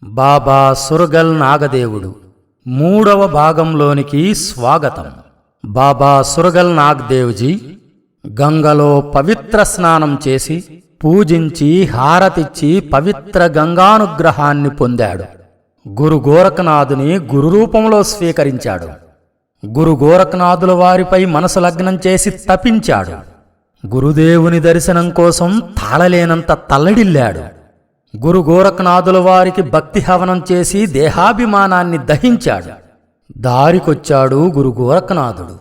బాబా సురగల్ నాగదేవుడు మూడవ భాగంలోనికి స్వాగతం. బాబా సురగల్ నాగదేవ్జీ గంగలో పవిత్ర స్నానం చేసి పూజించి హారతిచ్చి పవిత్ర గంగానుగ్రహాన్ని పొందాడు. గురు గోరఖనాథుని గురురూపంలో స్వీకరించాడు. గురు గోరఖనాథుల వారిపై మనసు లగ్నం చేసి తపించాడు. గురుదేవుని దర్శనం కోసం తాళలేనంత తల్లడిల్లాడు. గురు గోరఖనాథుల వారికి భక్తి హవనం చేసి దేహాభిమానాన్ని దహించాడు. దారికొచ్చాడు గురు గోరఖనాథుడు.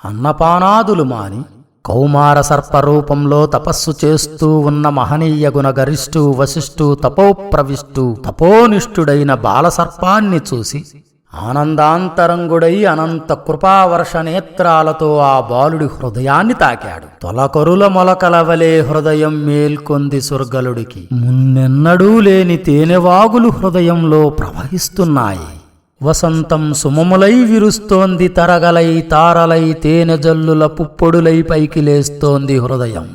అన్నపానాదులు మాని కౌమార సర్పరూపంలో తపస్సు చేస్తూ ఉన్న మహనీయ గుణగరిష్ఠు వశిష్ఠు తపోప్రవిష్ఠు తపోనిష్ఠుడైన బాలసర్పాన్ని చూసి ఆనందాంతరంగుడై అనంత కృపావర్ష నేత్రాలతో ఆ బాలుడి హృదయాన్ని తాకాడు. తొలకరుల మొలకల వలె హృదయం మేల్కొంది సుర్గలుడికి. మున్నెన్నడూ లేని తేనెవాగులు హృదయంలో ప్రవహిస్తున్నాయి. వసంతం సుమములై విరుస్తోంది. తరగలై తారలై తేనెజల్లుల పుప్పొడులై పైకి లేస్తోంది హృదయం.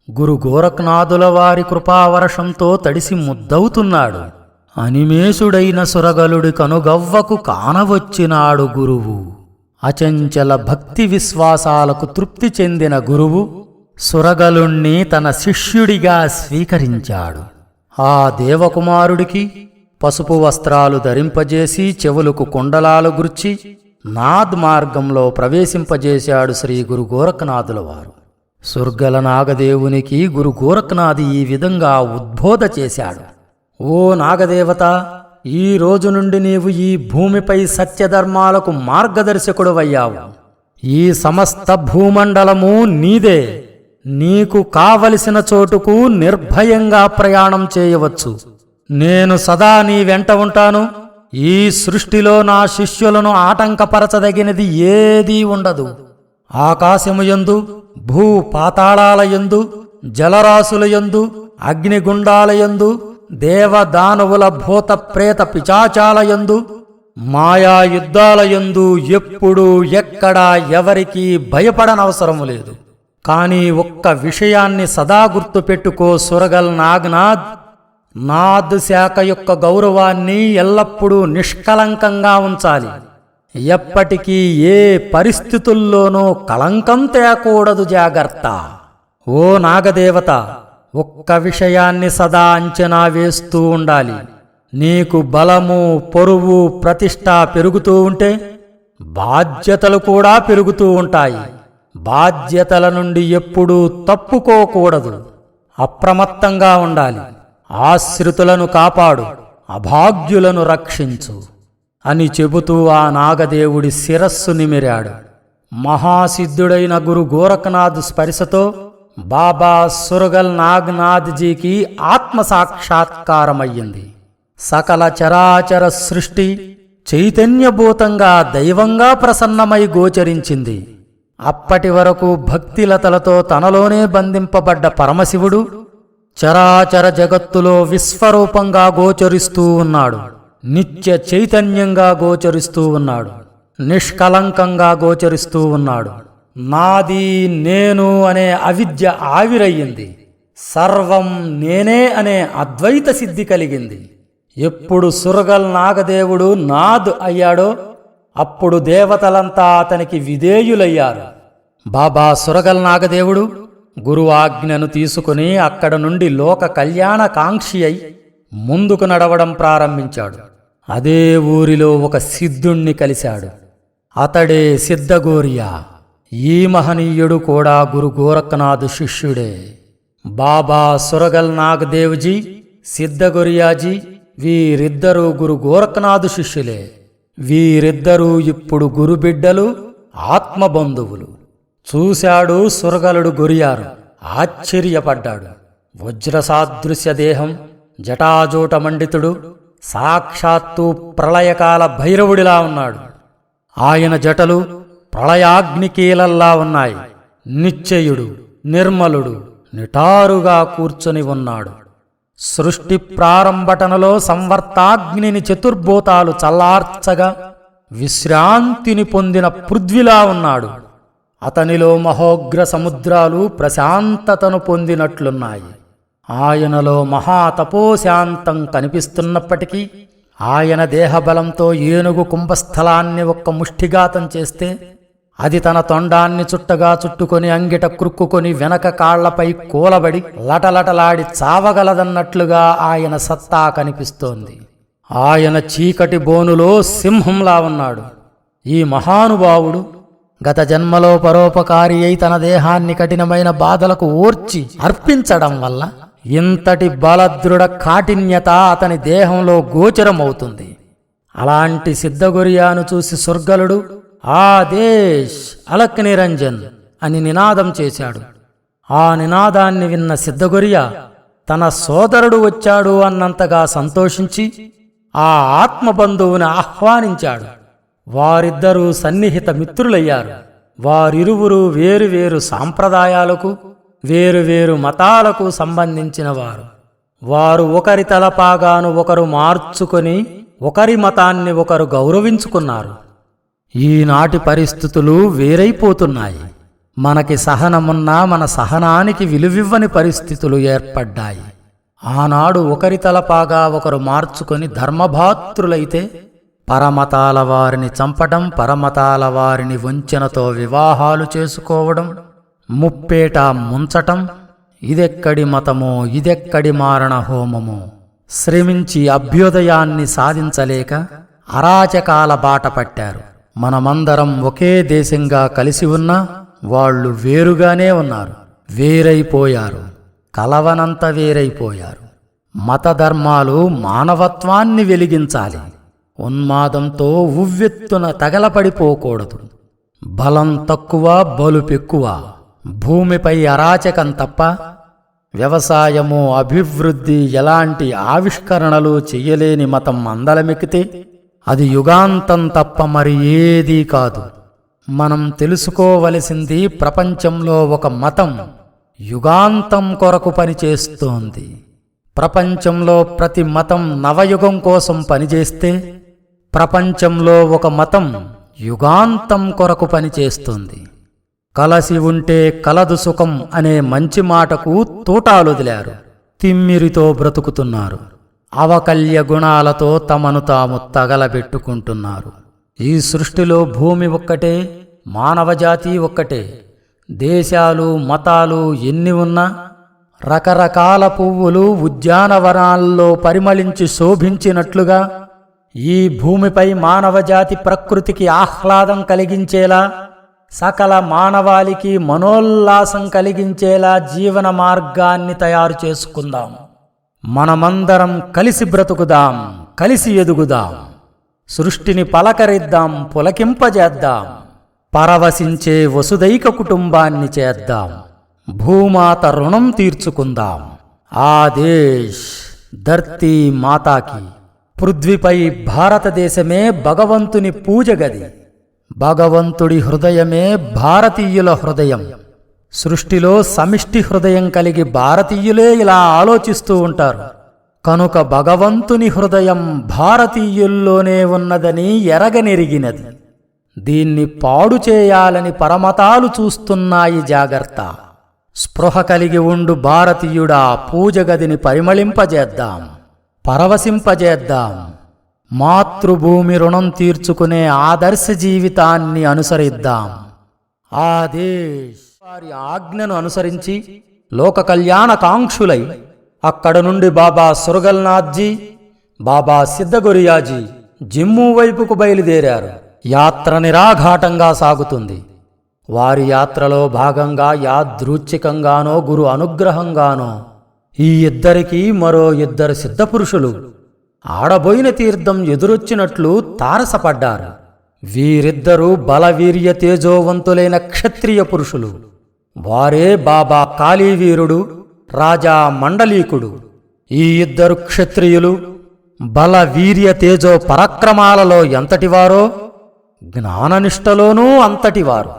గురు గోరఖనాథుల వారి కృపావర్షంతో తడిసి ముద్దవుతున్నాడు. అనిమేషుడైన సురగలుడి కనుగవ్వకు కానవచ్చినాడు గురువు. అచంచల భక్తి విశ్వాసాలకు తృప్తి చెందిన గురువు సురగలుణ్ణి తన శిష్యుడిగా స్వీకరించాడు. ఆ దేవకుమారుడికి పసుపు వస్త్రాలు ధరింపజేసి చెవులకు కుండలాలు గుర్చి నాద్ మార్గంలో ప్రవేశింపజేశాడు శ్రీ గురు గోరఖనాథుల వారు. సుర్గల నాగదేవునికి గురు గోరఖనాథి ఈ విధంగా ఉద్బోధ చేశాడు. ఓ నాగదేవత, ఈ రోజు నుండి నీవు ఈ భూమిపై సత్యధర్మాలకు మార్గదర్శకుడవయ్యావు. ఈ సమస్త భూమండలము నీదే. నీకు కావలసిన చోటుకు నిర్భయంగా ప్రయాణం చేయవచ్చు. నేను సదా నీ వెంట ఉంటాను. ఈ సృష్టిలో నా శిష్యులను ఆటంకపరచదగినది ఏదీ ఉండదు. ఆకాశముయందు, భూ పాతాళాలయందు, జలరాశులయందు, అగ్నిగుండాలయందు, దేవదానవుల భూత ప్రేత పిశాచాలయందు, మాయా యుద్ధాలయందు ఎప్పుడూ ఎక్కడా ఎవరికీ భయపడనవసరం లేదు. కానీ ఒక్క విషయాన్ని సదా గుర్తుపెట్టుకో సురగల్ నాగ్నాథ్. నాద్ శాఖ యొక్క గౌరవాన్ని ఎల్లప్పుడూ నిష్కలంకంగా ఉంచాలి. ఎప్పటికీ ఏ పరిస్థితుల్లోనూ కళంకం తేకూడదు. జాగ్రత్త. ఓ నాగదేవత, ఒక్క విషయాన్ని సదా అంచనా వేస్తూ ఉండాలి. నీకు బలము, పొరువు, ప్రతిష్ట పెరుగుతూ ఉంటే బాధ్యతలు కూడా పెరుగుతూ ఉంటాయి. బాధ్యతల నుండి ఎప్పుడూ తప్పుకోకూడదు. అప్రమత్తంగా ఉండాలి. ఆశ్రితులను కాపాడు, అభాగ్యులను రక్షించు అని చెబుతూ ఆ నాగదేవుడి శిరస్సు నిమిరాడు. మహాసిద్ధుడైన గురు గోరఖనాథ్ స్పర్శతో బాబా సురగల్ నాగ్నాథ్జీకి ఆత్మసాక్షాత్కారమయ్యింది. సకల చరాచర సృష్టి చైతన్యభూతంగా దైవంగా ప్రసన్నమై గోచరించింది. అప్పటి వరకు భక్తిలతలతో తనలోనే బంధింపబడ్డ పరమశివుడు చరాచర జగత్తులో విశ్వరూపంగా గోచరిస్తూ ఉన్నాడు. నిత్య చైతన్యంగా గోచరిస్తూ ఉన్నాడు. నిష్కలంకంగా గోచరిస్తూ ఉన్నాడు. నాది, నేను అనే అవిద్య ఆవిరయ్యింది. సర్వం నేనే అనే అద్వైత సిద్ధి కలిగింది. ఎప్పుడు సురగల్ నాగదేవుడు నాద్ అయ్యాడో అప్పుడు దేవతలంతా అతనికి విధేయులయ్యారు. బాబా సురగల్ నాగదేవుడు గురు ఆజ్ఞను తీసుకుని అక్కడ నుండి లోక కళ్యాణ కాంక్షి అయి ముందుకు నడవడం ప్రారంభించాడు. అదే ఊరిలో ఒక సిద్ధుణ్ణి కలిశాడు. అతడే సిద్ధగోరియా. ఈ మహనీయుడు కూడా గురు గోరఖనాథ్ శిష్యుడే. బాబా సురగల్ నాగదేవ్జీ, సిద్ధగోరియాజీ వీరిద్దరూ గురు గోరఖనాథ్ శిష్యులే. వీరిద్దరూ ఇప్పుడు గురుబిడ్డలు, ఆత్మబంధువులు. చూశాడు సురగలుడు గొరియారు. ఆశ్చర్యపడ్డాడు. వజ్రసాదృశ్య దేహం, జటాజూట మండితుడు, సాక్షాత్తు ప్రళయకాల భైరవుడిలా ఉన్నాడు. ఆయన జటలు ప్రళయాగ్నికీలల్లా ఉన్నాయి. నిశ్చయుడు, నిర్మలుడు, నిటారుగా కూర్చొని ఉన్నాడు. సృష్టి ప్రారంభటనలో సంవర్తాగ్నిని చతుర్భూతాలు చల్లార్చగా విశ్రాంతిని పొందిన పృథ్విలా ఉన్నాడు. అతనిలో మహోగ్ర సముద్రాలు ప్రశాంతతను పొందినట్లున్నాయి. ఆయనలో మహాతపోశాంతం కనిపిస్తున్నప్పటికీ ఆయన దేహబలంతో ఏనుగు కుంభస్థలాన్ని ఒక్క ముష్టిఘాతం చేస్తే అది తన తొండాన్ని చుట్టగా చుట్టుకొని అంగిట క్రుక్కుకొని వెనక కాళ్లపై కూలబడి లటలటలాడి చావగలదన్నట్లుగా ఆయన సత్తా కనిపిస్తోంది. ఆయన చీకటి బోనులో సింహంలా ఉన్నాడు. ఈ మహానుభావుడు గత జన్మలో పరోపకారి అయి తన దేహాన్ని కఠినమైన బాధలకు ఓర్చి అర్పించడం వల్ల ఇంతటి బలదృఢ కాఠిన్యత అతని దేహంలో గోచరమవుతుంది. అలాంటి సిద్ధగొరియాను చూసి సుర్గలుడు ఆదేశ్ అలక్ నిరంజన్ అని నినాదం చేశాడు. ఆ నినాదాన్ని విన్న సిద్ధగొరియా తన సోదరుడు వచ్చాడు అన్నంతగా సంతోషించి ఆ ఆత్మబంధువుని ఆహ్వానించాడు. వారిద్దరూ సన్నిహిత మిత్రులయ్యారు. వారిరువురు వేరువేరు సాంప్రదాయాలకు వేరువేరు మతాలకు సంబంధించిన వారు. వారు ఒకరి తలపాగాను ఒకరు మార్చుకొని ఒకరి మతాన్ని ఒకరు గౌరవించుకున్నారు. ఈనాటి పరిస్థితులు వేరైపోతున్నాయి. మనకి సహనమున్నా మన సహనానికి విలువివ్వని పరిస్థితులు ఏర్పడ్డాయి. ఆనాడు ఒకరి తలపాగా ఒకరు మార్చుకొని ధర్మభాతృలైతే పరమతాల వారిని చంపడం, పరమతాల వారిని వంచనతో వివాహాలు చేసుకోవడం, ముప్పేట ముంచటం ఇదెక్కడి మతమో, ఇదెక్కడి మారణ హోమమో. శ్రమించి అభ్యుదయాన్ని సాధించలేక అరాచకాల బాట పట్టారు. మనమందరం ఒకే దేశంగా కలిసి ఉన్నా వాళ్ళు వేరుగానే ఉన్నారు. వేరైపోయారు, కలవనంత వేరైపోయారు. మతధర్మాలు మానవత్వాన్ని వెలిగించాలి. ఉన్మాదంతో ఉవ్వెత్తున తగలపడిపోకూడదు. బలం తక్కువ, బలుపెక్కువ. భూమిపై అరాచకం తప్ప వ్యవసాయము, అభివృద్ధి ఎలాంటి ఆవిష్కరణలు చెయ్యలేని మతం అందలమెక్కితే అది యుగాంతం తప్ప మరి ఏదీ కాదు. మనం తెలుసుకోవలసింది ప్రపంచంలో ఒక మతం యుగాంతం కొరకు పనిచేస్తోంది. ప్రపంచంలో ప్రతి మతం నవయుగం కోసం పనిచేస్తే ప్రపంచంలో ఒక మతం యుగాంతం కొరకు పనిచేస్తుంది. కలసి ఉంటే కలదు సుఖం అనే మంచి మాటకు తూటాలొదిలారు. తిమ్మిరితో బ్రతుకుతున్నారు. అవకల్య గుణాలతో తమను తాము తగలబెట్టుకుంటున్నారు. ఈ సృష్టిలో భూమి ఒక్కటే, మానవజాతి ఒక్కటే. దేశాలు, మతాలు ఎన్ని ఉన్నా రకరకాల పువ్వులు ఉద్యానవనాల్లో పరిమళించి శోభించినట్లుగా ఈ భూమిపై మానవజాతి ప్రకృతికి ఆహ్లాదం కలిగించేలా, సకల మానవాళికి మనోల్లాసం కలిగించేలా జీవన మార్గాన్ని తయారు చేసుకుందాం. మనమందరం కలిసి బ్రతుకుదాం, కలిసి ఎదుగుదాం. సృష్టిని పలకరిద్దాం, పులకింపజేద్దాం. పరవశించే వసుదైక కుటుంబాన్ని చేద్దాం. భూమాత రుణం తీర్చుకుందాం. ఆదేశ్ ధర్తీ మాతాకి. పృథ్వీపై భారతదేశమే భగవంతుని పూజగది. భగవంతుడి హృదయమే భారతీయుల హృదయం. సృష్టిలో సమిష్టి హృదయం కలిగి భారతీయులే ఇలా ఆలోచిస్తూ ఉంటారు. కనుక భగవంతుని హృదయం భారతీయుల్లోనే ఉన్నదని ఎరగనెరిగినది. దీన్ని పాడు చేయాలని పరమతాలు చూస్తున్నాయి. జాగ్రత్త. స్పృహ కలిగి ఉండు భారతీయుడా, పూజగదిని పరిమళింపజేద్దాం, పరవశింపజేద్దాం. మాతృభూమి రుణం తీర్చుకునే ఆదర్శ జీవితాన్ని అనుసరిద్దాం. ఆదేశ్ వారి ఆజ్ఞను అనుసరించి లోక కళ్యాణ కాంక్షులై అక్కడ నుండి బాబా సురగల్నాథ్జీ, బాబా సిద్ధగొరియాజీ జమ్మూ వైపుకు బయలుదేరారు. యాత్ర నిరాఘాటంగా సాగుతుంది. వారి యాత్రలో భాగంగా యాదృచ్ఛికంగానో గురు అనుగ్రహంగానో ఈ ఇద్దరికీ మరో ఇద్దరు సిద్ధపురుషులు ఆడబోయిన తీర్థం ఎదురొచ్చినట్లు తారసపడ్డారు. వీరిద్దరూ బలవీర్య తేజోవంతులైన క్షత్రియ పురుషులు. వారే బాబా కాళీవీరుడు, రాజా మండలీకుడు. ఈ ఇద్దరు క్షత్రియులు బలవీర్య తేజో పరాక్రమాలలో ఎంతటివారో జ్ఞాననిష్టలోనూ అంతటివారు.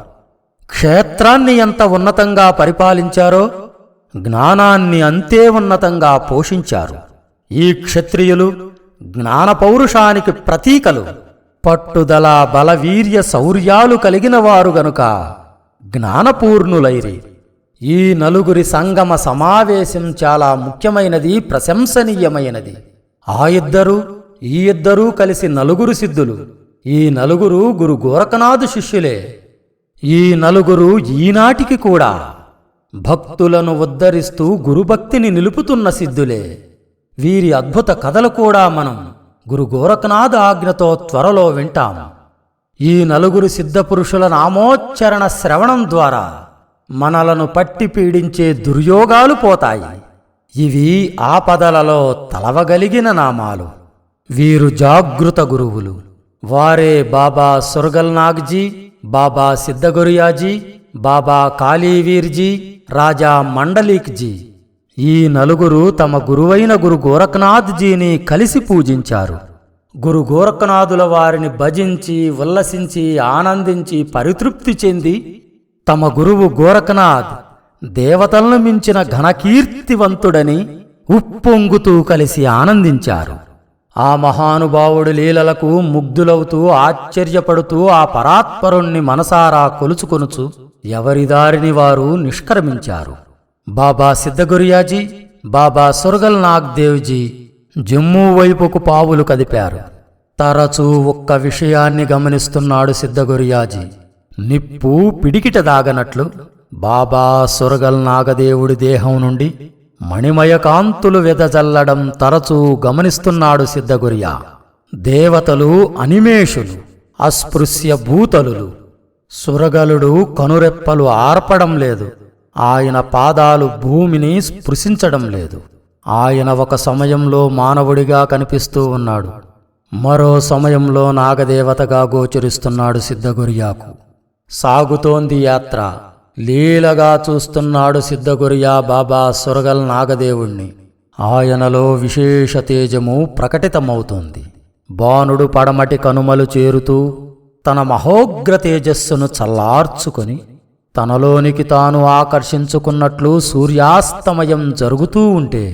క్షేత్రాన్ని ఎంత ఉన్నతంగా పరిపాలించారో జ్ఞానాన్ని అంతే ఉన్నతంగా పోషించారు. ఈ క్షత్రియులు జ్ఞాన పౌరుషానికి ప్రతీకలు. పట్టుదల, బలవీర్య శౌర్యాలు కలిగిన వారు గనుక జ్ఞానపూర్ణులైరి. ఈ నలుగురి సంగమ సమావేశం చాలా ముఖ్యమైనది, ప్రశంసనీయమైనది. ఆ ఇద్దరు ఈ ఇద్దరూ కలిసి నలుగురు సిద్ధులు. ఈ నలుగురు గురు గోరఖనాథ్ శిష్యులే. ఈ నలుగురు ఈనాటికి కూడా భక్తులను ఉద్ధరిస్తూ గురుభక్తిని నిలుపుతున్న సిద్ధులే. వీరి అద్భుత కథలు కూడా మనం గురు గోరఖనాథ్ ఆజ్ఞతో త్వరలో వింటాం. ఈ నలుగురు సిద్ధపురుషుల నామోచ్చరణ శ్రవణం ద్వారా మనలను పట్టి పీడించే దుర్యోగాలు పోతాయి. ఇవి ఆపదలలో తలవగలిగిన నామాలు. వీరు జాగృత గురువులు. వారే బాబా సురగల్నాగ్జీ, బాబా సిద్ధగురియాజీ, బాబా కాళీవీర్జీ, రాజా మండలీక్జీ. ఈ నలుగురు తమ గురువైన గురు గోరఖనాథ్జీని కలిసి పూజించారు. గురు గోరఖనాథుల వారిని భజించి ఉల్లసించి ఆనందించి పరితృప్తి చెంది తమ గురువు గోరఖనాథ్ దేవతలను మించిన ఘనకీర్తివంతుడని ఉప్పొంగుతూ కలిసి ఆనందించారు. ఆ మహానుభావుడి లీలలకు ముగ్ధులవుతూ ఆశ్చర్యపడుతూ ఆ పరాత్పరుణ్ణి మనసారా కొలుచుకొనుచు ఎవరిదారిని వారు నిష్క్రమించారు. బాబా సిద్ధగురియాజీ, బాబా సురగల్నాగ్దేవ్జీ జమ్మూ వైపుకు పావులు కదిపారు. తరచూ ఒక్క విషయాన్ని గమనిస్తున్నాడు సిద్ధగురియాజీ. నిప్పు పిడికిట దాగనట్లు బాబా సురగల్నాగదేవుడి దేహం నుండి మణిమయ కాంతులు వెదజల్లడం తరచూ గమనిస్తున్నాడు సిద్ధగురియా. దేవతలు అనిమేషులు, అస్పృశ్య భూతలులు. సురగలుడు కనురెప్పలు ఆర్పడం లేదు. ఆయన పాదాలు భూమిని స్పృశించడం లేదు. ఆయన ఒక సమయంలో మానవుడిగా కనిపిస్తూ ఉన్నాడు, మరో సమయంలో నాగదేవతగా గోచరిస్తున్నాడు సిద్ధగురియాకు. సాగుతోంది యాత్ర. లీలగా చూస్తున్నాడు సిద్ధగురియా బాబా సురగల్ నాగదేవుణ్ణి. ఆయనలో విశేష తేజము ప్రకటితమవుతోంది. బాణుడు పడమటి కనుమలు చేరుతూ తన మహోగ్ర తేజస్సును చల్లార్చుకొని తనలోనికి తాను ఆకర్షించుకున్నట్లు సూర్యాస్తమయం జరుగుతూ ఉంటే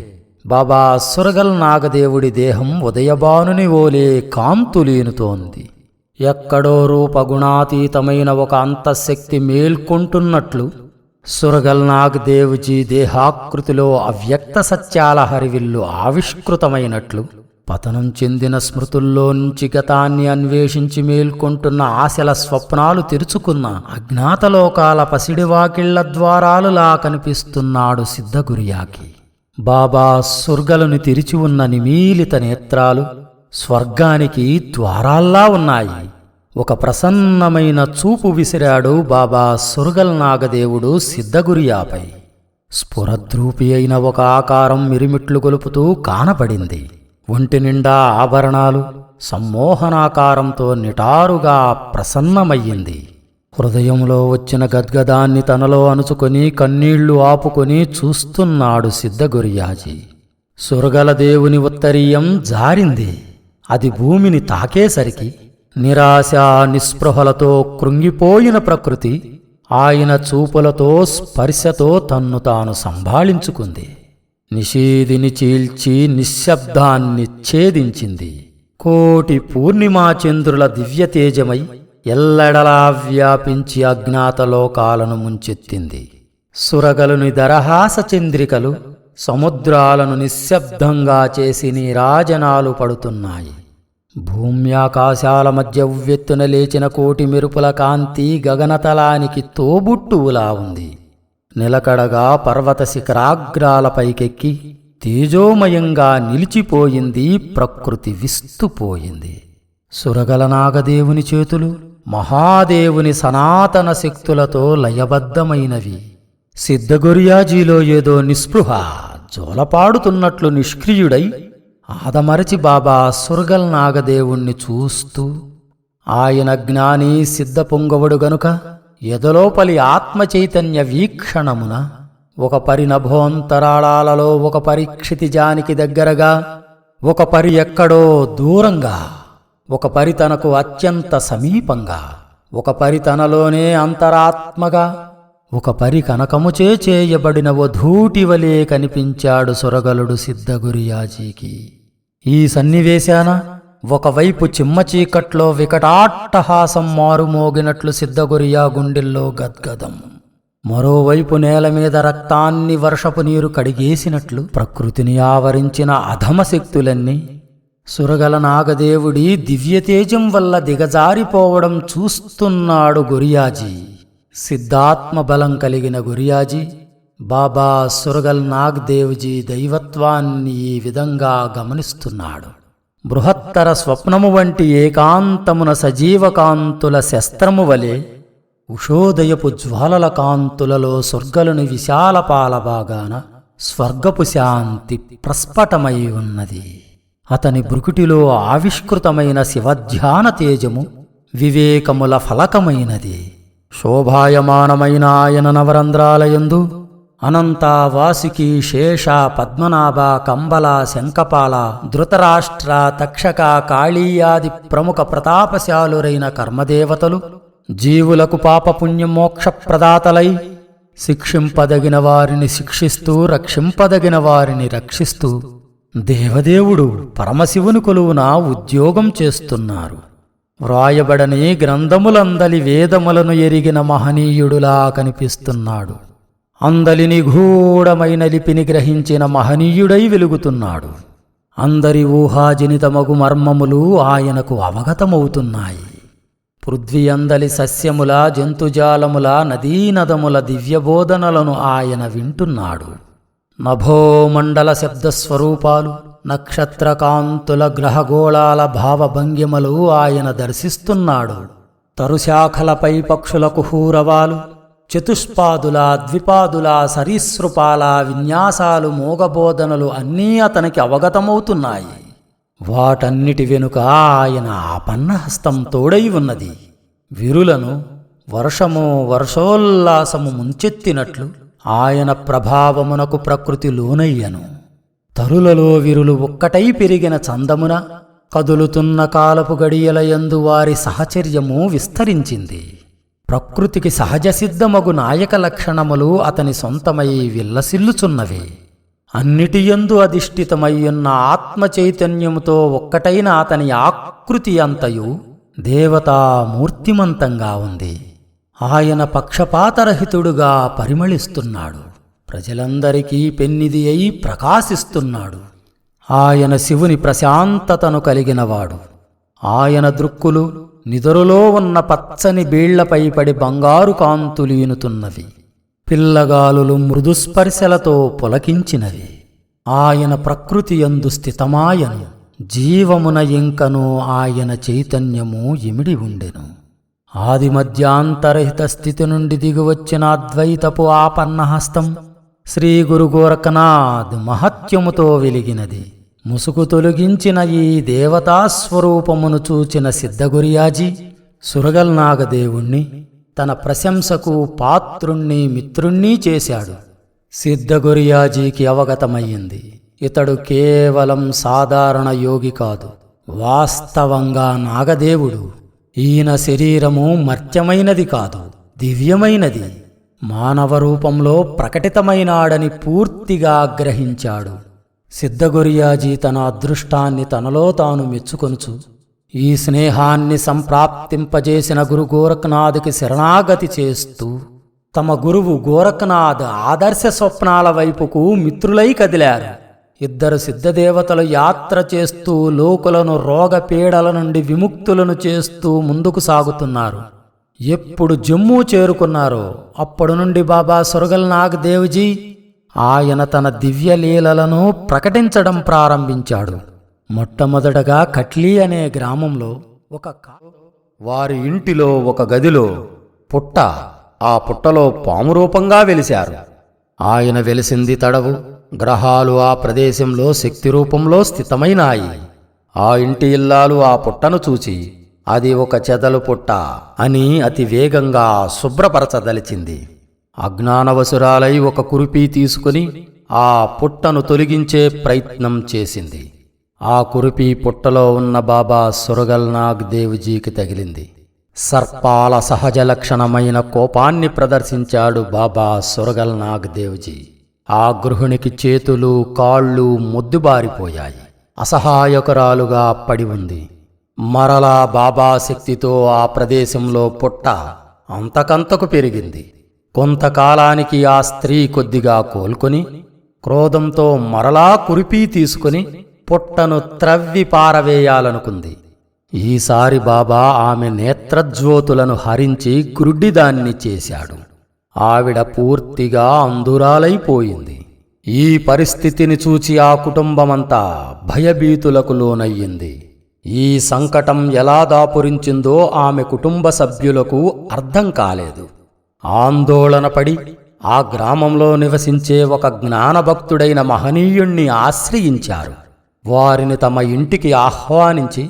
బాబా సురగల్ నాగదేవుడి దేహం ఉదయబానుని ఓలే కాంతులీనుతోంది. ఎక్కడో రూపగుణాతీతమైన ఒక అంతఃశక్తి మేల్కొంటున్నట్లు సురగల్ నాగదేవ్జీ దేహాకృతిలో అవ్యక్త సత్యాల హరివిల్లు ఆవిష్కృతమైనట్లు పతనం చెందిన స్మృతుల్లోంచి గతాన్ని అన్వేషించి మేల్కొంటున్న ఆశల స్వప్నాలు తెరుచుకున్న అజ్ఞాతలోకాల పసిడివాకిళ్ల ద్వారాలులా కనిపిస్తున్నాడు సిద్ధగురియాకి. బాబా స్వర్గలను తెరిచి ఉన్న నిమీలిత నేత్రాలు స్వర్గానికి ద్వారాల్లా ఉన్నాయి. ఒక ప్రసన్నమైన చూపు విసిరాడు బాబా సురగల్ నాగదేవుడు సిద్ధగురియాపై. స్ఫురద్రూపి అయిన ఒక ఆకారం మిరిమిట్లు గొలుపుతూ కానపడింది. ఒంటి నిండా ఆభరణాలు సమ్మోహనాకారంతో నిటారుగా ప్రసన్నమయ్యింది. హృదయంలో వచ్చిన గద్గదాన్ని తనలో అణుచుకొని కన్నీళ్లు ఆపుకొని చూస్తున్నాడు సిద్ధగురియాజీ. సురగల దేవుని ఉత్తరీయం జారింది. అది భూమిని తాకేసరికి నిరాశ నిస్పృహలతో కృంగిపోయిన ప్రకృతి ఆయన చూపులతో స్పర్శతో తన్ను తాను సంభాళించుకుంది. నిషేధిని చీల్చి నిశ్శబ్దాన్ని ఛేదించింది. కోటి పూర్ణిమాచంద్రుల దివ్యతేజమై ఎల్లడలా వ్యాపించి అజ్ఞాతలోకాలను ముంచెత్తింది. సురగలుని దరహాస చంద్రికలు సముద్రాలను నిశ్శబ్దంగా చేసి నీరాజనాలు పడుతున్నాయి. భూమ్యాకాశాల మధ్య ఉవ్వెత్తున లేచిన కోటి మెరుపుల కాంతి గగనతలానికి తోబుట్టువులా ఉంది. నిలకడగా పర్వత శిఖరాగ్రాలపైకెక్కి తేజోమయంగా నిలిచిపోయింది ప్రకృతి. విస్తుపోయింది. సురగల నాగదేవుని చేతులు మహాదేవుని సనాతన శక్తులతో లయబద్ధమైనవి. సిద్ధగురియాజీలో ఏదో నిస్పృహ జోలపాడుతున్నట్లు నిష్క్రియుడై ఆదమరచి బాబా సురగల్ నాగదేవుణ్ణి చూస్తూ, ఆయన జ్ఞాని సిద్ధపొంగవుడు గనుక ఎదలోపలి ఆత్మచైతన్య వీక్షణమున ఒక పరి నభోంతరాళాలలో ఒక పరి క్షితిజానికి దగ్గరగా, ఒక పరి ఎక్కడో దూరంగా, ఒక పరి తనకు అత్యంత సమీపంగా, ఒక పరి తనలోనే అంతరాత్మగా, ఒక పరి కనకముచే చేయబడిన వధూటివలే కనిపించాడు సురగలుడు సిద్ధగురియాజీకి. ఈ సన్నివేశాన ఒకవైపు చిమ్మచీకట్లో వికటాట్టహాసం మారుమోగినట్లు సిద్ధగురియా గుండెల్లో గద్గదం, మరోవైపు నేలమీద రక్తాన్ని వర్షపు నీరు కడిగేసినట్లు ప్రకృతిని ఆవరించిన అధమశక్తులన్నీ సురగల నాగదేవుడి దివ్యతేజం వల్ల దిగజారిపోవడం చూస్తున్నాడు గురియాజీ. సిద్ధాత్మ బలం కలిగిన గురియాజీ బాబా సురగల్ నాగ్దేవ్జీ దైవత్వాన్ని ఈ విధంగా గమనిస్తున్నాడు. బృహత్తర స్వప్నము వంటి ఏకాంతమున సజీవకాంతుల శస్త్రము వలె ఉషోదయపు జ్వాలల కాంతులలో స్వర్గలుని విశాల పాలభాగాన స్వర్గపు శాంతి ప్రస్ఫుటమై ఉన్నది. అతని భృకుటిలో ఆవిష్కృతమైన శివధ్యాన తేజము వివేకముల ఫలకమైనది. శోభాయమానమైన ఆయన నవరంధ్రాలయందు అనంత, వాసుకి, శేష, పద్మనాభ, కంబల, శంఖపాల, ధృతరాష్ట్ర, తక్షక, కాళీయాది ప్రముఖ ప్రతాపశాలురైన కర్మదేవతలు జీవులకు పాపపుణ్యమోక్ష ప్రదాతలై శిక్షింపదగిన వారిని శిక్షిస్తూ రక్షింపదగిన వారిని రక్షిస్తూ దేవదేవుడు పరమశివుని కొలువున ఉద్యోగం చేస్తున్నారు. వ్రాయబడని గ్రంథములందలి వేదములను ఎరిగిన మహనీయుడులా కనిపిస్తున్నాడు. అందలి నిగూఢమైన లిపిని గ్రహించిన మహనీయుడై వెలుగుతున్నాడు. అందరి ఊహాజనితమగు మర్మములు ఆయనకు అవగతమవుతున్నాయి. పృథ్వీ అందలి సస్యముల, జంతుజాలముల, నదీనదముల దివ్యబోధనలను ఆయన వింటున్నాడు. నభోమండల శబ్దస్వరూపాలు, నక్షత్రకాంతుల గ్రహగోళాల భావభంగిమలు ఆయన దర్శిస్తున్నాడు. తరుశాఖలపై పక్షుల కుహూరవాలు, చతుష్పాదుల, ద్విపాదుల, సరీసృపాల విన్యాసాలు, మోగబోధనలు అన్నీ అతనికి అవగతమవుతున్నాయి. వాటన్నిటి వెనుక ఆయన ఆపన్నహస్తం తోడై ఉన్నది. విరులను వర్షము వర్షోల్లాసము ముంచెత్తినట్లు ఆయన ప్రభావమునకు ప్రకృతి లోనయ్యను. తరులలో విరులు ఒక్కటై పెరిగిన చందమున కదులుతున్న కాలపు గడియలయందు వారి సహచర్యము విస్తరించింది. ప్రకృతికి సహజసిద్ధమగు నాయక లక్షణములు అతని సొంతమై విల్లసిల్లుచున్నవి. అన్నిటియందు అధిష్ఠితమయ్యున్న ఆత్మచైతన్యముతో ఒక్కటైన అతని ఆకృతి అంతయు దేవతామూర్తిమంతంగా ఉంది. ఆయన పక్షపాతరహితుడుగా పరిమళిస్తున్నాడు. ప్రజలందరికీ పెన్నిది అయి ప్రకాశిస్తున్నాడు. ఆయన శివుని ప్రశాంతతను కలిగినవాడు. ఆయన దృక్కులు నిదురులో ఉన్న పచ్చని బీళ్లపై పడి బంగారు కాంతులీనుతున్నవి. పిల్లగాలులు మృదుస్పర్శలతో పులకించినవి. ఆయన ప్రకృతి యందు స్థితమాయను. జీవమున ఇంకను ఆయన చైతన్యము ఇమిడి ఉండెను. ఆదిమధ్యాంతరహిత స్థితి నుండి దిగువచ్చిన అద్వైతపు ఆపన్నహస్తం శ్రీ గురు గోరఖనాథ్ మహత్యముతో వెలిగినది. ముసుగు తొలగించిన ఈ దేవతాస్వరూపమును చూచిన సిద్ధగురియాజీ సురగల్ నాగదేవుణ్ణి తన ప్రశంసకు పాత్రుణ్ణి మిత్రుణ్ణి చేశాడు. సిద్ధగురియాజీకి అవగతమయ్యింది, ఇతడు కేవలం సాధారణ యోగి కాదు, వాస్తవంగా నాగదేవుడు. ఈయన శరీరము మర్త్యమైనది కాదు, దివ్యమైనది. మానవ రూపంలో ప్రకటితమైనాడని పూర్తిగా గ్రహించాడు. సిద్ధగురియాజీ తన అదృష్టాన్ని తనలో తాను మెచ్చుకొనుచు ఈ స్నేహాన్ని సంప్రాప్తింపజేసిన గురు గోరఖనాథ్కి శరణాగతి చేస్తూ తమ గురువు గోరఖనాథ్ ఆదర్శ స్వప్నాల వైపుకు మిత్రులై కదిలారు. ఇద్దరు సిద్ధదేవతలు యాత్ర చేస్తూ లోకులను రోగపీడల నుండి విముక్తులను చేస్తూ ముందుకు సాగుతున్నారు. ఎప్పుడు జమ్మూ చేరుకున్నారో అప్పటి నుండి బాబా సురగల్ నాగ్దేవ్జీ ఆయన తన దివ్యలీలలను ప్రకటించడం ప్రారంభించాడు. మొట్టమొదటగా కట్లీ అనే గ్రామంలో వారి ఇంటిలో ఒక గదిలో పుట్ట, ఆ పుట్టలో పాము రూపంగా వెలిశారు. ఆయన వెలిసింది తడవు. గ్రహాలు ఆ ప్రదేశంలో శక్తి రూపంలో స్థితమైనాయి. ఆ ఇంటి ఇల్లాలు ఆ పుట్టను చూచి అది ఒక చెదలు పుట్ట అని అతి వేగంగా శుభ్రపరచదలిచింది. అజ్ఞానవసురాలై ఒక కురుపీ తీసుకుని ఆ పుట్టను తొలగించే ప్రయత్నం చేసింది. ఆ కురుపీ పుట్టలో ఉన్న బాబా సురగల్ నాగ్దేవ్జీకి తగిలింది. సర్పాల సహజ లక్షణమైన కోపాన్ని ప్రదర్శించాడు బాబా సురగల్ నాగ్దేవ్జీ. ఆ గృహిణికి చేతులు కాళ్ళు మొద్దుబారిపోయాయి. అసహాయకురాలుగా పడి ఉంది. మరలా బాబా శక్తితో ఆ ప్రదేశంలో పుట్ట అంతకంతకు పెరిగింది. కొంతకాలానికి ఆ స్త్రీ కొద్దిగా కోలుకొని క్రోధంతో మరలా కురిపీ తీసుకుని పుట్టను త్రవ్వి పారవేయాలనుకుంది. ఈసారి బాబా ఆమె నేత్రజ్యోతులను హరించి గుడ్డిదాన్ని చేశాడు. ఆవిడ పూర్తిగా అంధురాలైపోయింది. ఈ పరిస్థితిని చూచి ఆ కుటుంబమంతా భయభీతులకు లోనయ్యింది. ఈ సంకటం ఎలా దాపురించిందో ఆమె కుటుంబ సభ్యులకు అర్థం కాలేదు. ఆందోళనపడి ఆ గ్రామంలో నివసించే ఒక జ్ఞానభక్తుడైన మహనీయుణ్ణి ఆశ్రయించారు. వారిని తమ ఇంటికి ఆహ్వానించి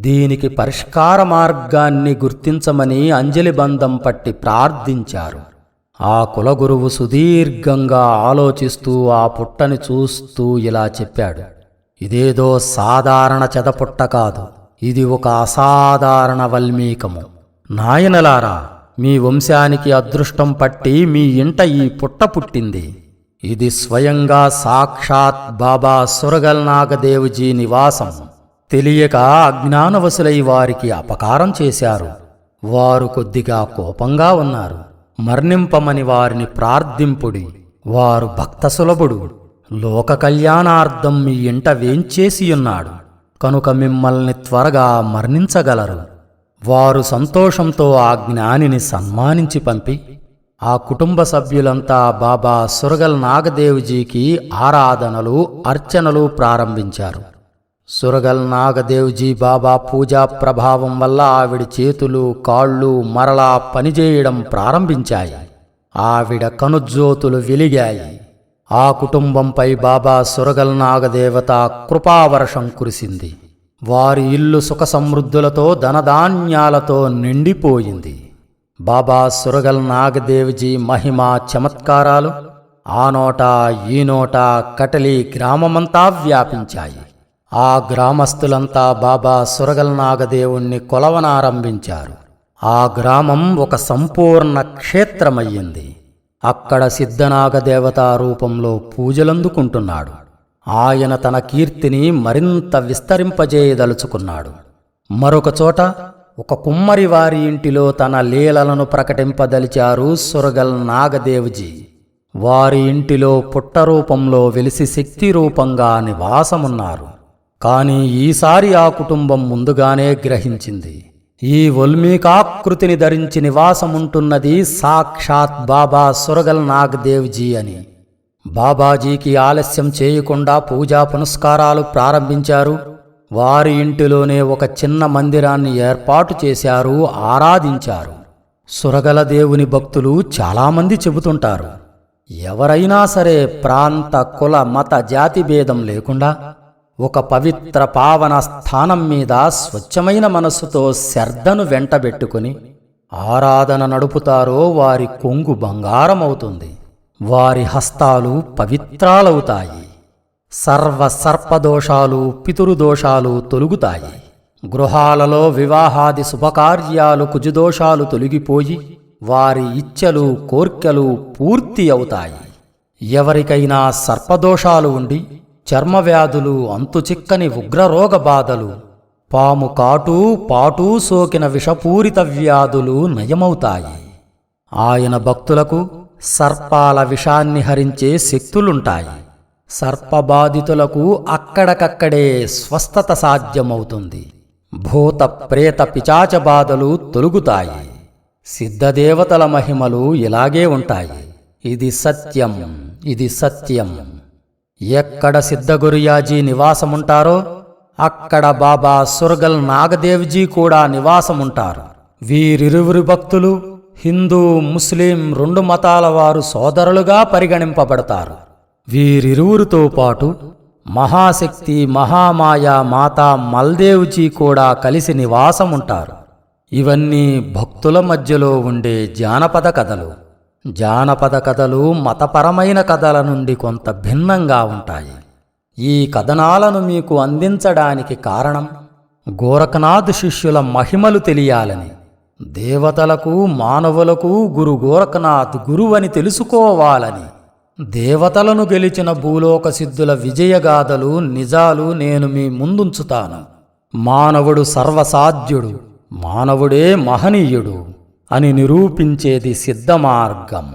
దీనికి పరిష్కార మార్గాన్ని గుర్తించమని అంజలిబంధం పట్టి ప్రార్థించారు. ఆ కులగురువు సుదీర్ఘంగా ఆలోచిస్తూ ఆ పుట్టని చూస్తూ ఇలా చెప్పాడు: ఇదేదో సాధారణ చెదపుట్ట కాదు, ఇది ఒక అసాధారణ వల్మీకము. నాయనలారా, మీ వంశానికి అదృష్టం పట్టి మీ ఇంట ఈ పుట్ట పుట్టింది. ఇది స్వయంగా సాక్షాత్ బాబా సురగల్ నాగదేవ్జీ నివాసం. తెలియక అజ్ఞానవశులై వారికి అపకారం చేశారు. వారు కొద్దిగా కోపంగా ఉన్నారు. మర్నింపమని వారిని ప్రార్థింపుడి. వారు భక్తసులభుడు. లోక కళ్యాణార్థం మీ ఇంట వేంచేసియున్నాడు కనుక మిమ్మల్ని త్వరగా మరణించగలరు. వారు సంతోషంతో ఆ జ్ఞానిని సన్మానించి పంపి ఆ కుటుంబ సభ్యులంతా బాబా సురగల్ నాగదేవ్జీకి ఆరాధనలు, అర్చనలు ప్రారంభించారు. సురగల్ నాగదేవ్జీ బాబా పూజా ప్రభావం వల్ల ఆవిడ చేతులు, కాళ్ళు మరలా పనిచేయడం ప్రారంభించాయి. ఆవిడ కనుజ్యోతులు వెలిగాయి. ఆ కుటుంబంపై బాబా సురగల్ నాగదేవత కృపావర్షం కురిసింది. వారి ఇల్లు సుఖ సమృద్ధులతో, ధనధాన్యాలతో నిండిపోయింది. బాబా సురగల్ నాగదేవ్జీ మహిమా చమత్కారాలు ఆ నోట ఈ నోట కటలి గ్రామమంతా వ్యాపించాయి. ఆ గ్రామస్తులంతా బాబా సురగల్ నాగదేవుణ్ణి కొలవనారంభించారు. ఆ గ్రామం ఒక సంపూర్ణ క్షేత్రమయ్యింది. అక్కడ సిద్ధనాగదేవతా రూపంలో పూజలందుకుంటున్నాడు. ఆయన తన కీర్తిని మరింత విస్తరింపజేయదలుచుకున్నాడు. మరొక చోట ఒక కుమ్మరి వారి ఇంటిలో తన లీలలను ప్రకటింపదలిచారు సురగల్ నాగదేవ్జీ. వారి ఇంటిలో పుట్ట రూపంలో వెలిసి శక్తి రూపంగా నివాసమున్నారు. కాని ఈసారి ఆ కుటుంబం ముందుగానే గ్రహించింది, ఈ వల్మీకాకృతిని ధరించి నివాసముంటున్నది సాక్షాత్ బాబా సురగల్ నాగదేవ్జీ అని. బాబాజీకి ఆలస్యం చేయకుండా పూజా పునస్కారాలు ప్రారంభించారు. వారి ఇంటిలోనే ఒక చిన్న మందిరాన్ని ఏర్పాటు చేశారు, ఆరాధించారు. సురగల దేవుని భక్తులు చాలామంది చెబుతుంటారు, ఎవరైనా సరే ప్రాంత, కుల, మత, జాతి భేదం లేకుండా ఒక పవిత్ర పావన స్థానం మీద స్వచ్ఛమైన మనస్సుతో శ్రద్ధను వెంటబెట్టుకుని ఆరాధన నడుపుతారో వారి కొంగు బంగారమవుతుంది. వారి హస్తాలు పవిత్రాలవుతాయి. సర్వ సర్పదోషాలు, పితృదోషాలు తొలుగుతాయి. గృహాలలో వివాహాది శుభకార్యాలు, కుజదోషాలు తొలగిపోయి వారి ఇచ్ఛలు, కోర్కెలు పూర్తి అవుతాయి. ఎవరికైనా సర్పదోషాలు ఉండి చర్మవ్యాధులు, అంతుచిక్కని ఉగ్రరోగ బాధలు, పాము కాటు, పాటు సోకిన విషపూరిత వ్యాధులు నయమవుతాయి. ఆయన భక్తులకు సర్పాల విషాన్ని హరించే శక్తులుంటాయి. సర్పబాధితులకు అక్కడకక్కడే స్వస్థత సాధ్యమవుతుంది. భూత ప్రేత పిశాచ బాధలు తొలుగుతాయి. సిద్ధదేవతల మహిమలు ఇలాగే ఉంటాయి. ఇది సత్యం, ఇది సత్యం. ఎక్కడ సిద్ధగురియాజీ నివాసముంటారో అక్కడ బాబా సురగల్ నాగదేవ్జీ కూడా నివాసముంటారు. వీరిరువురి భక్తులు హిందూ, ముస్లిం రెండు మతాల వారు సోదరులుగా పరిగణింపబడతారు. వీరిరువురితో పాటు మహాశక్తి, మహామాయ మాతా మల్దేవ్జీ కూడా కలిసి నివాసముంటారు. ఇవన్నీ భక్తుల మధ్యలో ఉండే జానపద కథలు. జానపద కథలు మతపరమైన కథల నుండి కొంత భిన్నంగా ఉంటాయి. ఈ కథనాలను మీకు అందించడానికి కారణం గోరఖనాథ్ శిష్యుల మహిమలు తెలియాలని. దేవతలకు, మానవులకు గురు గోరఖనాథ్ గురువని తెలుసుకోవాలని. దేవతలను గెలిచిన భూలోక సిద్ధుల విజయగాథలు, నిజాలు నేను మీ ముందుంచుతాను. మానవుడు సర్వసాధ్యుడు, మానవుడే మహనీయుడు అని నిరూపించేది సిద్ధమార్గం.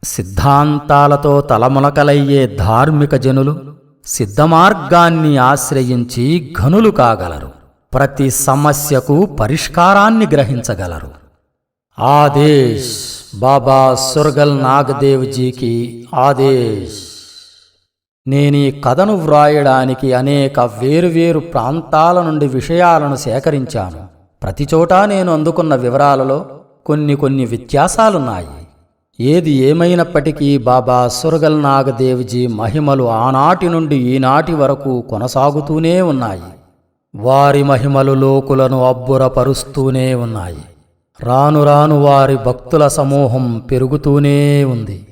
సిద్ధాంతాలతో తలమునకలయ్యే ధార్మిక జనులు సిద్ధమార్గాన్ని ఆశ్రయించి ఘనులు కాగలరు. ప్రతి సమస్యకు పరిష్కారాన్ని గ్రహించగలరు. ఆదేశ్ బాబా సుర్గల్ నాగదేవ్జీకి ఆదేశ్. నేనీ కథను వ్రాయడానికి అనేక వేరువేరు ప్రాంతాల నుండి విషయాలను సేకరించాను. ప్రతిచోటా నేను అందుకున్న వివరాలలో కొన్ని వ్యత్యాసాలున్నాయి. ఏది ఏమైనప్పటికీ బాబా సుర్గల్ నాగదేవ్జీ మహిమలు ఆనాటి నుండి ఈనాటి వరకు కొనసాగుతూనే ఉన్నాయి. వారి మహిమలు లోకులను అబ్బురపరుస్తూనే ఉన్నాయి. రాను రాను వారి భక్తుల సమూహం పెరుగుతూనే ఉంది.